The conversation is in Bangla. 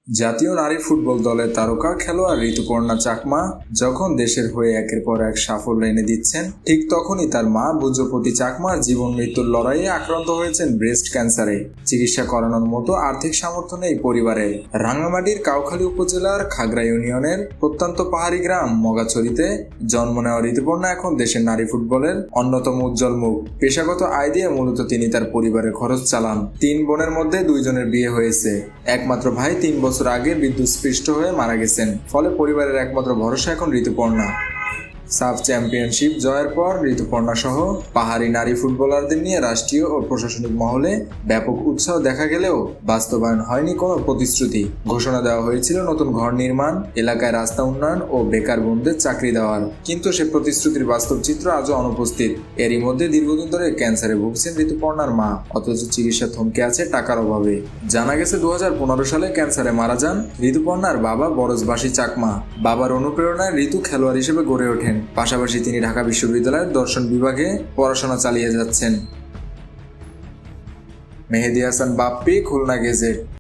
জাতীয় নারী ফুটবল দলের তারকা খেলোয়াড় ঋতুপর্ণা চাকমা যখন দেশের হয়ে একের পর এক সাফল্য এনে দিচ্ছেন, ঠিক তখনই তার মা ভূজপতি চাকমা জীবন মৃত্যুর লড়াইয়ে আক্রান্ত হয়েছেন ব্রেস্ট ক্যান্সারে। চিকিৎসা করানোর মতো আর্থিক সামর্থ্য নেই পরিবারের। রাঙ্গামাটির কাউখালী উপজেলার খাগড়া ইউনিয়নের প্রত্যন্ত পাহাড়ি গ্রাম মগাছড়িতে জন্ম নেওয়া ঋতুপর্ণা এখন দেশের নারী ফুটবলের অন্যতম উজ্জ্বল মুখ। পেশাগত আয় দিয়ে মূলত তিনি তার পরিবারের খরচ চালান। 3 বোনের মধ্যে 2 জনের বিয়ে হয়েছে। একমাত্র ভাই 3 বছর আগে বিদ্যুৎস্পৃষ্ট হয়ে মারা গেছেন। ফলে পরিবারের একমাত্র ভরসা এখন ঋতুপর্ণা। সাফ চ্যাম্পিয়নশিপ জয়ের পর ঋতুপর্ণা সহ পাহাড়ি নারী ফুটবলারদের নিয়ে রাষ্ট্রীয় ও প্রশাসনিক মহলে ব্যাপক উৎসাহ দেখা গেলেও বাস্তবায়ন হয়নি কোনো প্রতিশ্রুতি। ঘোষণা দেওয়া হয়েছিল নতুন ঘর নির্মাণ, এলাকায় রাস্তা উন্নয়ন ও বেকার বোনদের চাকরি দেওয়ার, কিন্তু সে প্রতিশ্রুতির বাস্তব চিত্র আজও অনুপস্থিত। এরই মধ্যে দীর্ঘদিন ধরে ক্যান্সারে ভুগছেন ঋতুপর্ণার মা, অথচ চিকিৎসা থমকে আছে টাকার অভাবে। জানা গেছে 2015 সালে ক্যান্সারে মারা যান ঋতুপর্ণার বাবা বরজবাসী চাকমা। বাবার অনুপ্রেরণায় ঋতু খেলোয়াড় হিসেবে গড়ে ওঠেন। পাশাপাশি তিনি ঢাকা বিশ্ববিদ্যালয়ের দর্শন বিভাগে পড়াশোনা চালিয়ে যাচ্ছেন। মেহেদী হাসান বাপ্পি, খুলনা গেজেট।